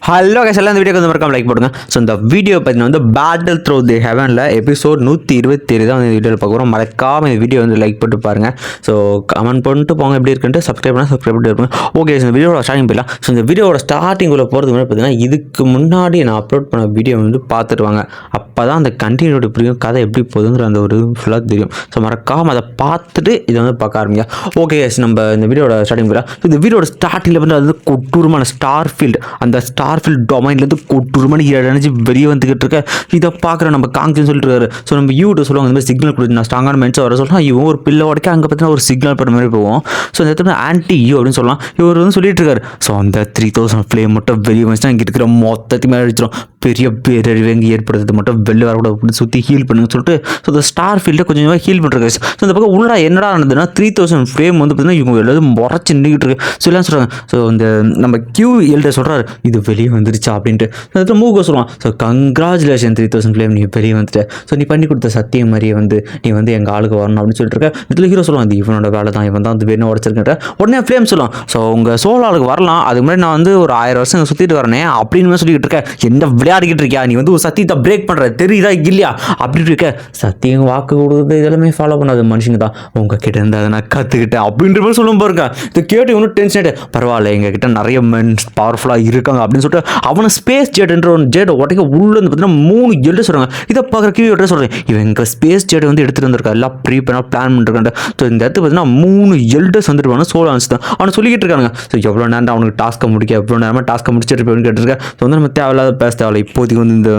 Hello guys, எல்லாம் இந்த வீடியோக்கு வந்து மறக்காம லைக் போடுங்க. ஸோ இந்த வீடியோ பார்த்தீங்கன்னா வந்து பேட்டில் த்ரூ தி ஹெவனில் எபிசோட் 127 தான் வந்து வீடியோவில் பார்க்குறோம். மறக்காம இந்த வீடியோ வந்து லைக் போட்டு பாருங்கள். ஸோ கமெண்ட் பண்ணிட்டு போங்க எப்படி இருக்குன்ட்டு, சப்ஸ்கிரைப் பண்ணிட்டு இருப்பேன். ஓகே, இந்த வீடியோட ஸ்டார்டிங் போயிடலாம். ஸோ இந்த வீடியோட ஸ்டார்டிங் உள்ள போகிறது முன்னாடி பார்த்தீங்கன்னா இதுக்கு முன்னாடி நான் அப்லோட் பண்ண வீடியோ வந்து பார்த்துட்டு வாங்க. அப்போ தான் அந்த கண்டினியூட்டி புரியும், கதை எப்படி போகுதுங்கிற அந்த ஒரு ஃபுல்லாக தெரியும். ஸோ மறக்காமல் அதை பார்த்துட்டு இதை வந்து பார்க்க ஆரம்பிங்க. ஓகே, நம்ம இந்த வீடியோட ஸ்டார்டிங் போயிடலாம். ஸோ இந்த வீடியோட ஸ்டார்டிங்கில் வந்து அது கொட்டூரமான ஸ்டார்ஃபீல்டு, அந்த ஸ்டார்ஃபீல்ட் டொமைன்லேருந்து கொட்டூரமான எனர்ஜி வெளியே வந்துக்கிட்டு இருக்க இதை பார்க்குற நம்ம காங்கின்னு சொல்லிட்டு இருக்காரு. ஸோ நம்ம யூட்டு சொல்லுவாங்க இந்த மாதிரி சிக்னல் கொடுத்து நான் ஸ்ட்ராங்கான மென்ஸை வர சொல்லலாம். இவன் ஒரு பில்லை உடைக்க அங்கே பார்த்தீங்கன்னா ஒரு சிக்னல் பண்ணுற மாதிரி போவோம். ஸோ இந்த இடத்துல ஆன்டி யூ அப்படின்னு சொல்லலாம். இவர் வந்து சொல்லிட்டு இருக்காரு. ஸோ அந்த 3000 ஃப்ளேம் மட்டும் வெளியே வந்துச்சுன்னா இங்கே இருக்கிற மொத்தத்தையுமே அழிச்சிடும், பெரிய பேரழிவு எங்கே ஏற்படுறது மட்டும் வெளில வரக்கூடாது, சுற்றி ஹீல் பண்ணுன்னு சொல்லிட்டு ஸோ இந்த ஸ்டார் ஃபீல்டை கொஞ்சமாக ஹீல் பண்ணுறாங்க. ஸோ இந்த பக்கம் உள்ள என்னடா நடந்ததுன்னா 3000 ஃப்ளேம் வந்து பார்த்தீங்கன்னா இவங்க எல்லாரும் முறைச்சி நின்றுக்கிட்டு இருக்கு. ஸோ எல்லாம் சொல்கிறாங்க. ஸோ இந்த நம்ம கியூ எல்ட சொல்கிறாரு இது வெளியே வந்துருச்சா அப்படின்ட்டு. அதில் மூக்க சொல்லுவான். ஸோ கங்க்ராச்சுலேஷன் 3000 ஃப்ளேம், நீ வெளியே வந்துட்ட. ஸோ நீ பண்ணி கொடுத்த சத்தியம் மாதிரியே வந்து நீ வந்து எங்கள் ஆளுக்கு வரணும் அப்படின்னு சொல்லிட்டு இருக்க. இதில் ஹீரோ சொல்லுவான் இது இவனோட வேலை தான், இவன் தான் வந்து வேணும் உடச்சிருக்கிட்ட. உடனே ஃப்ளேம் சொல்லுவான். ஸோ உங்கள் சோழ ஆளுக்கு வரலாம், அதுக்கு முன்னாடி நான் வந்து ஒரு 1000 வருஷம் சுற்றிட்டு வரனே அப்படின்னு சொல்லிக்கிட்டு இருக்கேன். என்ன விளையாடிக்கிட்டு இருக்கியா, நீ வந்து ஒரு சத்தியத்தை பிரேக் பண்ணுற தெரியுதா இல்லையா அப்படின்னு இருக்க. சத்தியம் வாக்கு கொடுக்குறது இதெல்லாமே ஃபாலோ பண்ணாத மனுஷங்க தான், உங்ககிட்ட இருந்து அதை நான் கற்றுக்கிட்டேன் அப்படின்ற மாதிரி சொல்லும் பாருங்க. இதை கேட்டு இவனும் டென்ஷன் ஆகிட்டு பரவாயில்ல எங்ககிட்ட நிறைய மென்ஸ் பவர்ஃபுல்லாக இருக்காங்க அப்படின்னு சொல்லிட்டு அவனை ஸ்பேஸ் ஜெட்ன்ற ஒரு ஜெட் உடைக்க உள்ள வந்து பார்த்தீங்கன்னா 3 ஜெட்டு சொல்கிறாங்க. இதை பார்க்குற கியூ சொல்கிறேன் இவன் எங்கள் ஸ்பேஸ் ஜெட் வந்து எடுத்துகிட்டு வந்திருக்கா, எல்லாம் பிளான் பண்ணிருக்காங்க. ஸோ இந்த இடத்துல பார்த்தீங்கன்னா 3 எல்டர்ஸ் வந்துட்டு சோழ ஆன்ஸ் தான் அவனை சொல்லிக்கிட்டு இருக்காங்க. ஸோ எவ்வளோ நேரம் அவனுக்கு டாஸ்க்கை முடிக்க, எவ்வளோ நேரமாக டாஸ்க்கை முடிச்சிட்டு இருப்பேன்னு கேட்டிருக்கேன். ஸோ வந்து நம்ம தேவையில்லாத பேச தேவையில்ல, இப்போதைக்கு வந்து இந்த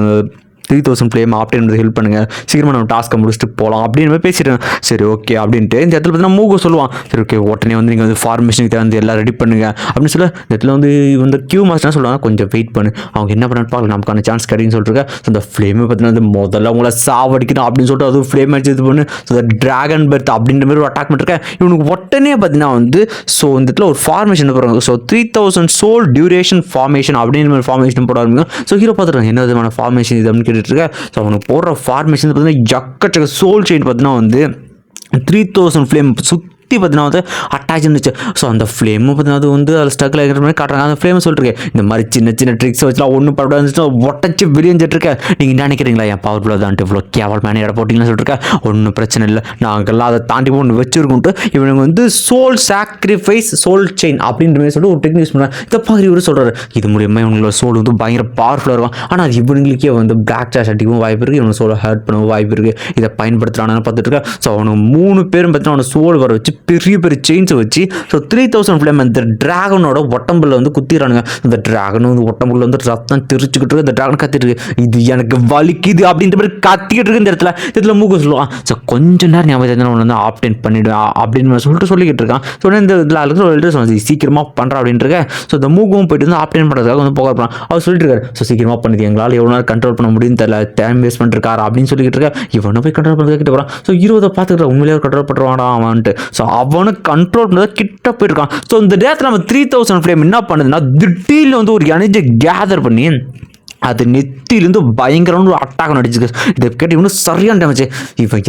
3000 ஃப்ளேம் ஆப்டேன் ஹெல்ப் பண்ணுங்கள், சீக்கிரமாக நம்ம டாஸ்க்கை முடிச்சுட்டு போகலாம் அப்படின்னு மாதிரி பேசிட்டேன். சரி ஓகே அப்படின்ட்டு இந்த இடத்துல பார்த்தீங்கன்னா மூக சொல்லுவான். சரி ஓகே உடனே வந்து நீங்கள் வந்து ஃபார்மேஷனுக்கு வந்து எல்லாம் ரெடி பண்ணுங்க அப்படின்னு சொல்ல இந்த இடத்துல வந்து இந்த கியூ மாஸ்டர் சொல்லுவாங்க கொஞ்சம் வெயிட் பண்ணு, அவங்க என்ன பண்ணு பார்க்கலாம், நமக்கான சான்ஸ் கிடைக்குன்னு சொல்லிட்டு. ஸோ அந்த ஃப்ளேமே பார்த்தீங்கன்னா முதல்ல உங்களை சாவடிக்கணும் அப்படின்னு சொல்லிட்டு அதுவும் ஃப்ளேம் அடிச்சு இது பண்ணு. ஸோ அந்த ட்ராகன் பர்த் அப்படின்ற மாதிரி ஒரு அட்டாக் பண்ணிருக்கேன். இவனுக்கு உடனே பார்த்தீங்கன்னா வந்து ஸோ இந்த இடத்துல ஒரு ஃபார்மேஷன் போடுறாங்க. ஸோ 3000 சோல் டியூரேஷன் ஃபார்மேஷன் அப்படின்னு மாதிரி ஃபார்மேஷன் போட ஆரம்பிக்கும். ஸோ ஹீரோ பார்த்துருக்காங்க என்ன விதமான ஃபார்மேஷன் இது அப்படின்னு கேட்டுட்டு இருக்கேன். ஸோ அவனுக்கு போடுற ஃபார்மேஷன் பார்த்தீங்கன்னா எக்கச்சக்க சோல் செயின் பார்த்தீங்கன்னா வந்து 3000 ஃப்ளேம் பார்த்தீங்கன்னா வந்து அட்டாச் இருந்துச்சு. ஸோ அந்த ஃப்ளேமும் பார்த்தீங்கன்னா அது வந்து அதில் ஸ்ட்ரகிள் ஆகிற மாதிரி காட்டுறாங்க. அந்த ஃப்ளேம் சொல்லிருக்கேன் இந்த மாதிரி சின்ன சின்ன ட்ரிக்ஸ் வச்சுலாம் ஒன்றும் பரவாயில்ல ஒட்டச்சு வெளியேஞ்சிட்ருக்கேன். நீங்கள் என்ன நினைக்கிறீங்களா என் பவர்ஃபுல்லாக தான்ட்டு இவ்வளோ கேவலமான இடம் போட்டிங்கன்னு சொல்லிருக்கேன். ஒன்றும் பிரச்சனை இல்லை, நாங்கள்லாம் அதை தாண்டி ஒன்று வச்சுருக்கோன்ட்டு இவனுக்கு வந்து சோல் சாக்ரிஃபைஸ் சோல் செயின் அப்படின்ற மாதிரி சொல்லிட்டு ஒரு டெக்னிக் யூஸ் பண்ணுறாங்க. இதை பார்த்து இவர் சொல்கிறாரு இது மூலியமாக இவங்களோட சோல் வந்து பயங்கர பவர்ஃபுல்லாக இருக்கும். ஆனால் அது இவங்களுக்கே வந்து பிளாக் சார்ஜ் அடிக்கவும் வாய்ப்பு இருக்குது, இவங்க சோலை ஹர்ட் பண்ணவும் வாய்ப்பு இருக்குது. இதை பயன்படுத்துகிறான்னு பார்த்துட்டு இருக்கேன். ஸோ அவனுக்கு 3 பேரும் பார்த்தீங்கன்னா அவனை சோல் வர வச்சு பெரிய பெரிய செயின்ஸை வச்சு ஸோ 3000 ஃப்ளேம் அந்த ட்ராகனோட ஒட்டம்பில் வந்து குத்திடுறானுங்க. இந்த ட்ராகன் வந்து ஒட்டம்பில் வந்து ரத்தம் தெரிச்சுக்கிட்டு இருக்கு. இந்த ட்ராகன் கத்திட்டு இருக்கு இது எனக்கு வலிக்குது அப்படின்ற மாதிரி கத்திக்கிட்டு இருக்கு. இந்த இடத்துல மூக்க சொல்லுவான். ஸோ கொஞ்சம் நேரம் ஞாபகம் வந்து ஆப்டேன் பண்ணிவிடுவேன் அப்படின்னு சொல்லிக்கிட்டு இருக்கான். ஸோ இந்த இதில் ஆளுக்கு சீக்கிரமாக பண்ணுறான் அப்படின்ட்டு இருக்கேன். ஸோ இந்த மூக்கும் போயிட்டு வந்து ஆப்டேன் பண்ணுறதுக்காக வந்து போக போகிறான். அவர் சொல்லிட்டு இருக்காரு ஸோ சீக்கிரமாக பண்ணுது எங்களால் எவ்வளோ நேரம் கண்ட்ரோல் பண்ண முடியும்னு தெரியல, டைம் வேஸ்ட் பண்ணிருக்காரு அப்படின்னு சொல்லிக்கிட்டு இருக்கேன். இவனை போய் கண்ட்ரோல் பண்ணுறது கிட்ட போகிறான். ஸோ 20 பார்த்துக்கிட்டு உண்மையிலேயே கண்ட்ரோல் பண்ணுறான் அவன்ட்டு. ஸோ அவனுக்கு கண்ட்ரோல் பண்ணதை கிட்ட போயிருக்கான். ஸோ இந்த நேரத்தில் நம்ம 3000 ஃப்ளேம் என்ன பண்ணுதுன்னா திடீர்னு வந்து ஒரு எனர்ஜி கேதர் பண்ணி அது நெத்திலேருந்து பயங்கரமான ஒரு அட்டாக் நடிச்சிருக்கு. இதை கேட்டு இவனு சரியான டேமேஜ். இவன்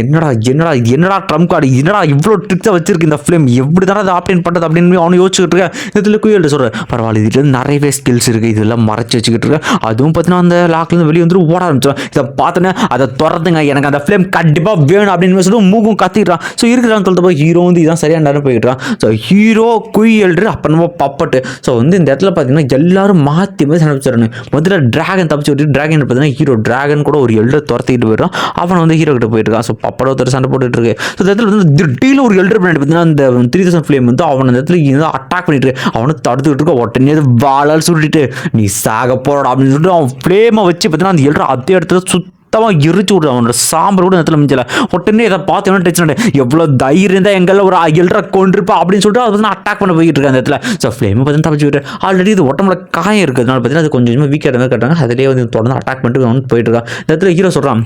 என்னடா ட்ரம்ப் கார்டு என்னடா இவ்வளோ ட்ரிக்ஸாக வச்சிருக்கு இந்த ஃபிலிம் எப்படி தானே அதை ஆப்டேன் பண்ணுறது அப்படின்னு அவனு யோசிச்சுக்கிட்டு இருக்கேன். இதில் குயல் சொல்கிறேன் பரவாயில்ல இதுல நிறையவே ஸ்கில்ஸ் இருக்குது, இதெல்லாம் மறைச்சி வச்சுக்கிட்டு இருக்கேன். அதுவும் பார்த்தீங்கன்னா அந்த லாக்லேருந்து வெளியே வந்து ஓட ஆரம்பிச்சிடும். இதை பார்த்தோன்னே அதை திறந்துங்க எனக்கு அந்த ஃபிலிம் கண்டிப்பாக வேணும் அப்படின்னு சொல்லி மூக்கும் கத்திக்கிறான். ஸோ இருக்கிறான்னு சொல்லிட்டு போய் ஹீரோ வந்து இதான் சரியான நேரம் போய்கிட்டான். ஸோ ஹீரோ குயல்டு அப்புறமா பப்பட்டு. ஸோ வந்து இந்த இடத்துல பார்த்தீங்கன்னா எல்லாரும் மாற்றி மாதிரி சமைச்சிடணும். முதல்ல ட்ராகன் தப்பிச்சு விட்டு ட்ராகன் பார்த்தீங்கன்னா ஹீரோ ட்ராகன் கூட ஒரு எல்டர் துரத்திட்டு போயிடும். அவனை வந்து ஹீரோ கிட்ட போயிட்டு இருக்கான். ஸோ பப்பட ஒருத்தர் சண்டை போட்டுட்டு இருக்கு. ஸோ இந்த இடத்துல வந்து திடீர்னு ஒரு எல்டர் பிளான் பார்த்தீங்கன்னா அந்த 3000 ஃப்ளேம் வந்து அவனை அந்த இடத்துல அட்டாக் பண்ணிட்டு இருக்கு. அவனை தடுத்துக்கிட்டு இருக்க உடனே வாழால் சுட்டிட்டு நீ சாக போறா அப்படின்னு சொல்லிட்டு அவன் ஃப்ளேமை வச்சு பார்த்தீங்கன்னா அந்த எல்டர் அதே இடத்துல சுத்தமாக எரிச்சு விடுறான். அவனோட சாம்பல் கூட இடத்துல மிஞ்சல. உடனே இதை பார்த்து டென்ஷன் எவ்வளோ தைரியம் தான் எங்களை ஒரு எல்டரை கொண்டிருப்பா அப்படின்னு சொல்லிட்டு அதை வந்து அட்டாக் பண்ண போய்கிட்டு இருக்க அந்த இடத்துல. ஸோ ஃப்ளேமை பார்த்தீங்கன்னா தப்பிச்சு விட்டு ஆல்ரெடி இது ஒட்டம்புல காயம் இருக்கிறதுனால பார்த்தீங்கன்னா அது கொஞ்சம் வீக்காக இருந்தால் கட்டுறாங்க. அதிலே வந்து தொடர்ந்து அட்டாக் பண்ணிட்டு அவன் போயிட்டு இருக்கான். இந்த இடத்துல ஹீரோ சொல்கிறான்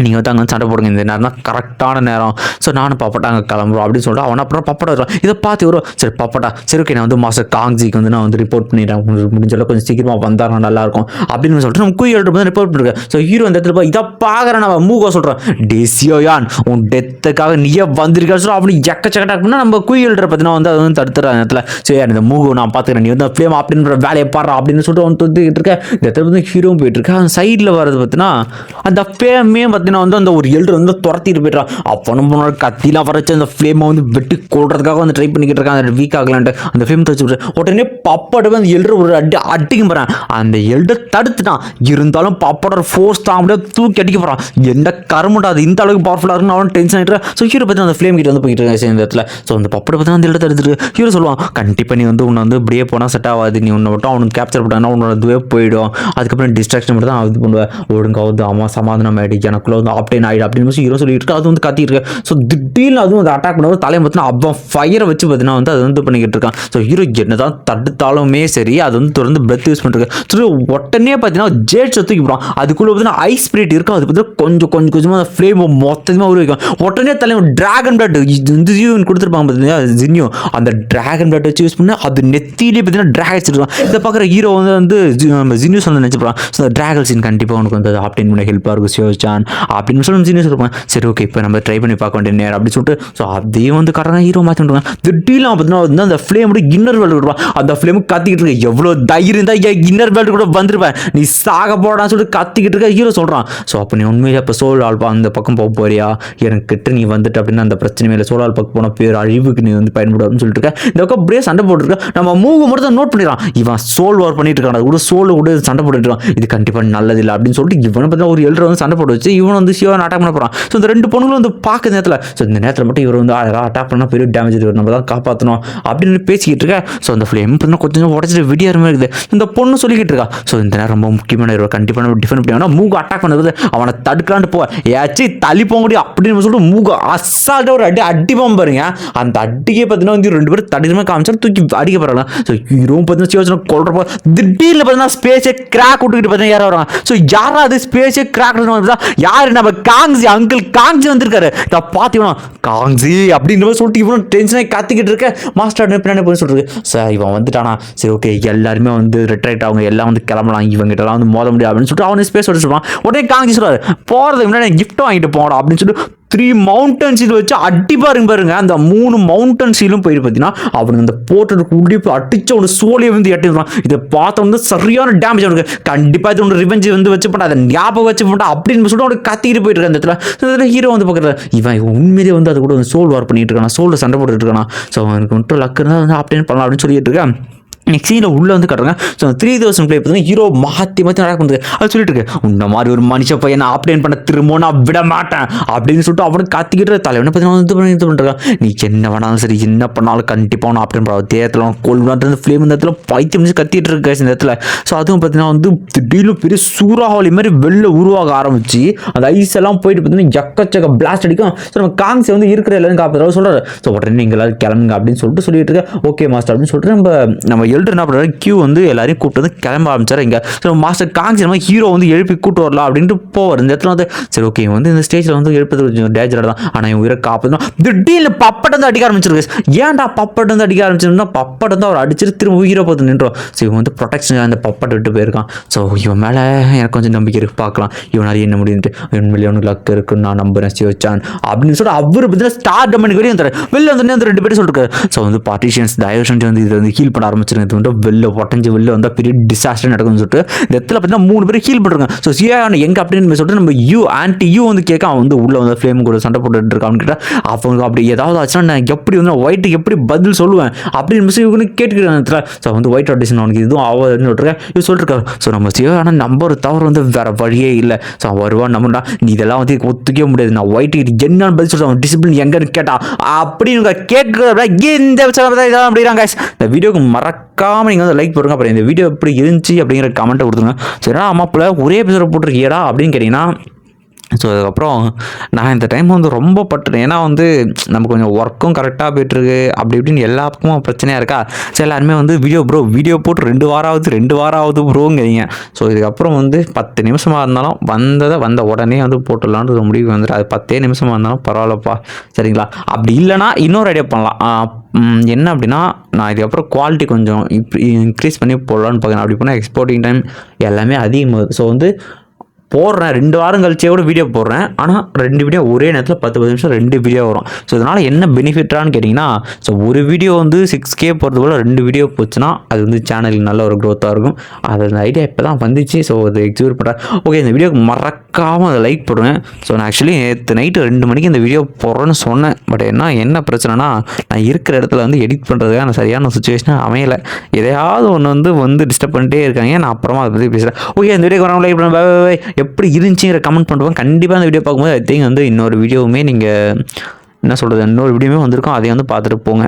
நீங்கள் வந்து அங்கே வந்து சண்டை போடுங்க, இந்த நேரம் தான் கரெக்டான நேரம். ஸோ நானும் பாப்பட்டா அங்கே கிளம்புறோம் அப்படின்னு சொல்லிட்டு அவன் அப்புறம் பப்படா வரும். இதை பார்த்து வரும், சரி பாப்பட்டா சரி ஓகே நான் வந்து மாஸ்டர் காங்ஜிக்கு வந்து நான் வந்து ரிப்போர்ட் பண்ணிடுறேன், முடிஞ்சாலும் கொஞ்சம் சீக்கிரமாக வந்தால் நல்லாயிருக்கும் அப்படின்னு சொல்லிட்டு நம்ம குயில் வந்து ரிப்போர்ட் பண்ணிருக்கேன். ஸோ ஹீரோ இந்த இடத்துல இதை பார்க்குறேன், நான் மூகோ சொல்கிறேன், டெசியோயான் உன் டெத்துக்காக நீயே வந்திருக்கா சொல்ல அப்படி எக்கச்சக்கட்டா அப்படின்னா நம்ம குயில்ற பார்த்தீங்கன்னா வந்து அதை வந்து தடுத்துறாங்க இடத்துல. சரி இந்த மூகோ நான் பார்த்துக்கிறேன், நீ வந்து ஃப்ளேம் அப்படின்ற வேலையை பாடுறா அப்படின்னு சொல்லிட்டு அவன் தொத்துக்கிட்டு இருக்கேன். இந்த இடத்துல வந்து ஹீரோவும் போயிட்டு இருக்கேன். அந்த சைடில் வர்றது பார்த்தீங்கன்னா அந்த ஃப்ளேமே பார்த்தீங்கன்னா வந்து அந்த ஒரு எல்டர் வந்து துரத்திட்டு போயிட்டான். அப்பனும் போன கத்திலாம் வரைச்சு அந்த ஃப்ளேமை வந்து வெட்டி கொள்றதுக்காக வந்து ட்ரை பண்ணிக்கிட்டு இருக்கான். அந்த வீக் ஆகலான்ட்டு அந்த ஃப்ளேம் தச்சு உடனே பப்பாடு அந்த எல்டர் ஒரு அடிக்கும் போகிறான். அந்த எல்டர் தடுத்துட்டான். இருந்தாலும் பப்பாடோட ஃபோர்ஸ் தான் அப்படியே தூக்கி அடிக்க போகிறான். எந்த கருமுண்டா அது இந்த அளவுக்கு பவர்ஃபுல்லாக இருக்குன்னு அவன் டென்ஷன் ஆகிட்டு. ஸோ ஹீரோ பற்றி அந்த ஃப்ளேம் கிட்ட வந்து போயிட்டு இருக்காங்க இந்த இடத்துல. ஸோ அந்த பப்படை பற்றி அந்த எல்டர் தடுத்துட்டு ஹீரோ சொல்லுவான், கண்டிப்பாக நீ வந்து உன்னை வந்து இப்படியே போனால் செட் ஆகாது, நீ உன்னை விட்டு அவனுக்கு கேப்சர் பண்ணாங்கன்னா உன்னோட இதுவே போயிடும், அதுக்கப்புறம் டிஸ்ட்ராக்ஷன் மட்டும் தான் இது பண்ணுவேன், ஒழுங்காவது அம்மா சமாதானம் ஆகிடு, எனக்குள்ள வந்து ஆப்டேன் ஆகிடு அப்படின்னு ஹீரோ சொல்லிட்டு இருக்கு. அது வந்து கத்திட்டு இருக்கு. ஸோ திடீர்னு அதுவும் வந்து அட்டாக் பண்ணும்போது தலையை பார்த்தீங்கன்னா அவன் ஃபயரை வச்சு பார்த்தீங்கன்னா வந்து அது வந்து பண்ணிக்கிட்டு இருக்கான். ஸோ ஹீரோ என்னதான் தடுத்தாலுமே சரி அது வந்து தொடர்ந்து பிரெத் யூஸ் பண்ணிருக்கு. ஸோ உடனே பார்த்தீங்கன்னா ஜேட்ஸை தூக்கி போடும். அதுக்குள்ளே பார்த்தீங்கன்னா ஐஸ் ஸ்பிரிட் இருக்கும். அது பார்த்தீங்கன்னா கொஞ்சம் கொஞ்சமாக அந்த ஃப்ளேம் மொத்தமாக உருவாக்கும். உடனே தலைவன் டிராகன் பிளட் இந்த கொடுத்துருப்பாங்க பார்த்தீங்கன்னா ஜின்யோ, அந்த டிராகன் பிளட் வச்சு யூஸ் பண்ணி அது நெத்திலே பார்த்தீங்கன்னா டிராகன் வச்சிருக்கான். இதை பார்க்குற ஹீரோ வந்து ஜின்யூ வந்து நினச்சிப்பான். ஸோ அந்த டிராகன் சீன் கண்டிப்பாக உனக்கு வந்து ஆப்டேன் பண்ண ஹெல்ப்பாக இருக்கும் சியோச்சான் அப்படின்னு சொல்லி ஜின்யூஸ் இருப்பான். சரி ஓகே இப்போ நம்ம ட்ரை பண்ணி பார்க்க வேண்டிய நேரம் அப்படின்னு சொல்லிட்டு ஸோ அதையும் வந்து கரெக்டாக ஹீரோ மாற்றி விட்டுருவாங்க. திடீர்னு பார்த்தீங்கன்னா வந்து அந்த ஃப்ளேமோட இன்னர் வேல்டு விடுவான். அந்த ஃப்ளேம் கத்திக்கிட்டு இருக்க எவ்வளோ தைரியம் தான் இன்னர் வேல்டு கூட வந்துருப்பேன், நீ சாக போடான்னு சொல்லிட்டு கத்திக்கிட்டு இருக்க ஹீரோ சொல்கிறான். ஸோ அப்போ நீ உண்மையிலே இப்போ சோல் ஆல்பா அந்த பக்கம் போக போறியா, எனக்கு கிட்ட நீ வந்துட்டு அப்படின்னு அந்த பிரச்சனை மேலே சோல் ஆல் பக்கம் போன பேர் அழிவுக்கு நீ வந்து பயன்படுன்னு சொல்லிட்டு இருக்க. இந்த பக்கம் அப்படியே சண்டை போட்டுருக்க. நம்ம மூவ் மட்டும் நோட் பண்ணிடலாம், இவன் சோல் வார் பண்ணிட்டு இருக்கான், கூட சோல் கூட சண்டை போட்டுட்டு இருக்கான், இது கண்டிப்பாக நல்லது இல்லை அப்படின்னு சொல்லிட்டு இவனை பார்த்தீங்கன்னா ஒரு எல்டர் வந்து சண்டை போட்டு வச்சு இவன் வந்து சிவன் அட்டாக் பண்ண போகிறான். ஸோ இந்த ரெண்டு பொண்ணுங்களும் வந்து பார்க்க நேரத்தில் ஸோ இந்த நேரத்தில் மட்டும் இவர் வந்து அட்டாக் பண்ணால் பெரிய டேமேஜ் இருக்கு, நம்ம தான் காப்பாற்றணும் அப்படின்னு பேசிக்கிட்டு இருக்கேன். ஸோ அந்த ஃப்ளேம் பார்த்தீங்கன்னா கொஞ்சம் உடச்சிட்டு விடியார மாதிரி இருக்குது. இந்த பொண்ணு சொல்லிக்கிட்டு இருக்கா. ஸோ இந்த நேரம் ரொம்ப முக்கியமான இவர் கண்டிப்பாக டிஃபெண்ட் பண்ணி மூக அட்டாக் பண்ணது அவனை தடுக்கலான்ட்டு போ ஏச்சு தள்ளி போக முடியும் அப்படின்னு சொல்லிட்டு மூக அசால்ட்டாக ஒரு அடிப்பான் பாருங்க. அந்த அடிக்கே பார்த்தீங்கன்னா வந்து ரெண்டு பேரும் தடிக்கமே காமிச்சா தூக்கி அடிக்க போகிறாங்க. ஸோ ஹீரோவும் பார்த்தீங்கன்னா சிவச்சனை கொள்றப்போ திடீர்னு பார்த்தீங்கன்னா ஸ்பேஸே கிராக் விட்டுக்கிட்டு பார்த்தீங்கன்னா யாரும் வராங்க. ஸோ யாரா அது ஸ்பேஸே கிராக் யாரு நம்ம காங்ஸி அங்கிள் காங்ஸி வந்திருக்காரு. இதை பார்த்தீங்கன்னா காங்ஸி அப்படின்னு சொல்லிட்டு இவனும் டென்ஷனாக கத்திக்கிட்டு இருக்க. மாஸ்டர் பின்னாடி போய் சொல்றது சார் இவன் வந்துட்டானா, சரி ஓகே எல்லாருமே வந்து ரிட்ரைட் அவங்க எல்லாம் வந்து கிளம்பலாம், இவங்கிட்டலாம் வந்து மோத முடியாது அப்படின்னு சொல்லிட்டு அவனே ஸ்பேஸ் வச்சுருப்பான். உடனே காங்ஸி சொல்றாரு போகிறதுக்கு முன்னாடி கிஃப்ட் வாங்கிட்டு போகணும் அப்படின்னு சொல்லிட்டு 3 மவுண்டன் சீல் வச்சு அடி பாருங்க. அந்த 3 மவுண்டன் சீலும் போயிட்டு பார்த்தீங்கன்னா அவனுக்கு அந்த போட்டதுக்கு உள்ளே போய் அடிச்ச ஒரு சோழியை வந்து எட்டிடுவான். இதை பார்த்த வந்து சரியான டேமேஜ் அவனுக்கு. கண்டிப்பாக இது ஒன்று ரிவெஞ்ச் வந்து வச்சு போட்டா அதை ஞாபகம் வச்சு போட்டா அப்படின்னு சொல்லிட்டு அவனுக்கு கத்திட்டு போயிட்டு இருக்க. அந்த இடத்துல ஹீரோ வந்து பார்க்குறது இவன் உண்மையிலே வந்து அது கூட சோல் வார் பண்ணிட்டு இருக்கான், சோலில் சண்டை போட்டுட்டு இருக்கான். ஸோ அவனுக்கு மட்டும் லக்கு இருந்தால் வந்து ஆப்டேன் பண்ணலாம் அப்படின்னு சொல்லிட்டு இருக்கேன். நெக்ஸ்ட் சீனில் உள்ளே வந்து கட்டுறாங்க. ஸோ 3000 ப்ளே பார்த்தீங்கன்னா ஹீரோ மாற்றி நடக்க பண்ணுது. அது சொல்லிட்டு இருக்கு இந்த மாதிரி ஒரு மனுஷ பையன் நான் ஆப்டேன் பண்ண திரும்ப நான் விட மாட்டேன் அப்படின்னு சொல்லிட்டு அவனுக்கு கத்திக்கிட்டு தலைவனை பார்த்தீங்கன்னா இது பண்ணுறான். நீ என்ன வேணாலும் சரி என்ன பண்ணாலும் கண்டிப்பாக நான் ஆப்டேன் பண்ண தேரத்தில் கொள்வான் ஃப்ளேம் இந்த இடத்துல பைத்தியம் முடிச்சு கத்திட்டு இருக்க இந்த இடத்துல. ஸோ அதுவும் பார்த்தீங்கன்னா வந்து திடீர்னு பெரிய சூறாவளி மாதிரி வெளில உருவாக ஆரம்பிச்சு அந்த ஐஸ் எல்லாம் போயிட்டு பார்த்தீங்கன்னா எக்கச்சக்க பிளாஸ்ட் அடிக்கும். ஸோ நம்ம காங்ஸை வந்து இருக்கிற எல்லாரும் காப்பாற்ற சொல்கிறாரு. ஸோ உடனே நீங்கள் எல்லாரும் கிளம்புங்க அப்படின்னு சொல்லிட்டு சொல்லிட்டு இருக்க. ஓகே மாஸ்டர் அப்படின்னு சொல்லிட்டு நம்ம எல்டர் என்ன பண்ணுறாரு கியூ வந்து எல்லாரையும் கூப்பிட்டு வந்து கிளம்ப ஆரம்பிச்சார். இங்கே ஸோ மாஸ்டர் காங்ஸி நம்ம ஹீரோ வந்து எழுப்பி கூட்டு வரலாம் அப்படின்ட்டு போவார். இந்த இடத்துல வந்து சரி ஓகே வந்து இந்த ஸ்டேஜில் வந்து எழுப்பது கொஞ்சம் டேஞ்சராக தான், ஆனால் இவன் உயிரை காப்பதும் திடீர்னு பப்பட்டு வந்து அடிக்க ஆரம்பிச்சிருக்கு. ஏன்டா பப்பட்டு வந்து அடிக்க ஆரம்பிச்சிருந்தா பப்பட்டு வந்து அவர் அடிச்சுட்டு திரும்ப ஹீரோ பார்த்து நின்றோம். ஸோ இவன் வந்து ப்ரொடெக்ஷன் அந்த பப்பட்டு விட்டு போயிருக்கான். ஸோ இவன் மேலே எனக்கு கொஞ்சம் நம்பிக்கை இருக்கு, பார்க்கலாம் இவனால என்ன முடியுன்ட்டு. உண்மையிலே அவனுக்கு லக் இருக்குன்னு நான் நம்புறேன் சிவச்சான் அப்படின்னு சொல்லிட்டு அவர் பார்த்தீங்கன்னா ஸ்டார் டம்மனுக்கு வெளியே வந்துடுறாரு. வெளில வந்து அந்த 2 பேரும் சொல்லிருக்காரு. ஸோ வந்து பார்ட்டிஷியன்ஸ் தயவு செஞ்சு வந்து இதை வந்து ஹீல் பண்ண ஆரம்பிச்சிருங்க, இது வந்து வெளில உடஞ்சி வெளில வந்தால் பெரிய டிசாஸ்டர் நடக்கும்னு சொல்லிட்டு இந்த இடத்துல பார்த்தீங்கன்னா 3 பேர் ஹீல் பண்ணுறாங்க. ஸோ சியான் எங்கே அப்படின்னு சொல்லிட்டு நம்ம ஆன்டி வந்து கேட்க அவன் வந்து உள்ள வந்து ஃப்ளேம் கூட சண்டை போட்டுட்டு இருக்கான்னு கேட்டால் அவங்க அப்படி ஏதாவது ஆச்சுன்னா நான் எப்படி வந்து ஒயிட்டுக்கு எப்படி பதில் சொல்லுவேன் அப்படின்னு இவங்க கேட்டுக்கிறேன் இடத்துல. ஸோ வந்து ஒயிட் ஆடிஷன் அவனுக்கு இதுவும் ஆகாதுன்னு சொல்லிருக்கேன். இது சொல்லிருக்காரு. ஸோ நம்ம சியானா நம்பர் தவிர வந்து வேற வழியே இல்லை. ஸோ வருவான் நம்மடா நீ இதெல்லாம் வந்து ஒத்துக்கவே முடியாது, நான் ஒயிட்டுக்கு என்னன்னு பதில் சொல்லுவேன், டிசிப்ளின் எங்கன்னு கேட்டா அப்படின்னு கேட்குறத இந்த இதெல்லாம் அப்படிங்கிறாங்க. இந்த வீடியோக்கு மறக்காமல் நீங்கள் வந்து லைக் போடுங்க. அப்புறம் இந்த வீடியோ எப்படி இருந்துச்சு அப்படிங்கிற கமெண்ட்டை கொடுத்துருங்க. சரி அம்மாப்பில் ஒரே எபிசோட போட்டிருக்கியடா அப்படின்னு கேட்டிங்கன்னா ஸோ அதுக்கப்புறம் நான் இந்த டைம் வந்து ரொம்ப பட்டுட்டேன். ஏன்னா வந்து நம்ம கொஞ்சம் ஒர்க்கும் கரெக்டாக போயிட்டுருக்கு, அப்படி இப்படின்னு எல்லா பக்கமும் பிரச்சனையாக இருக்கா. ஸோ எல்லாருமே வந்து வீடியோ போட்டு 2 வாரம் ஆகுது ப்ரோங்கிறீங்க. ஸோ இதுக்கப்புறம் வந்து 10 நிமிஷமாக இருந்தாலும் வந்த உடனே வந்து போட்டுடலான்னு ஒரு முடிவு வந்துடும். அது 10 நிமிஷமாக இருந்தாலும் பரவாயில்லப்பா, சரிங்களா? அப்படி இல்லைனா இன்னொரு ஐடியா பண்ணலாம். என்ன அப்படின்னா, நான் இதுக்கப்புறம் குவாலிட்டி கொஞ்சம் இன்க்ரீஸ் பண்ணி போடலான்னு பார்க்குறேன். அப்படி பண்ணால் எக்ஸ்போர்ட்டிங் டைம் எல்லாமே அதிகமாகுது. ஸோ வந்து போடுறேன் 2 வாரம் கழிச்சே கூட வீடியோ போடுறேன். ஆனால் 2 வீடியோ ஒரே நேரத்தில் 10 நிமிஷம் 2 வீடியோ வரும். ஸோ இதனால் என்ன பெனிஃபிட்டான்னு கேட்டிங்கன்னா, ஸோ ஒரு வீடியோ வந்து 6K போகிறது போல் 2 வீடியோ போச்சுன்னா அது வந்து சேனலுக்கு நல்ல ஒரு க்ரோத்தாக இருக்கும். அது அந்த ஐடியா இப்போ தான் வந்துச்சு. ஸோ அது எக்ஸிக்யூட் பண்ணுறேன். ஓகே, இந்த வீடியோக்கு மறக்காமல் அதை லைக் போடுவேன். ஸோ நான் ஆக்சுவலி நேற்று நைட்டு 2 மணிக்கு இந்த வீடியோ போடுறேன்னு சொன்னேன். பட் என்ன பிரச்சனைனா, நான் இருக்கிற இடத்துல வந்து எடிட் பண்ணுறதுக்கான சரியான சுச்சுவேஷனாக அமையலை. எதையாவது ஒன்று வந்து டிஸ்டர்ப் பண்ணிட்டே இருக்காங்க. நான் அப்புறமா அதை பற்றி பேசுகிறேன். ஓகே, இந்த வீடியோக்கு வரவங்க லைக் பண்ணுவேன். பை. எப்படி இருந்துச்சுங்கிற கமெண்ட் பண்ணுவேன். கண்டிப்பாக அந்த வீடியோ பார்க்கும்போது ஐ திங்க் வந்து இன்னொரு வீடியோவுமே நீங்கள் என்ன சொல்கிறது, இன்னொரு வீடியோவுமே வந்திருக்கும். அதையும் வந்து பார்த்துட்டு போங்க.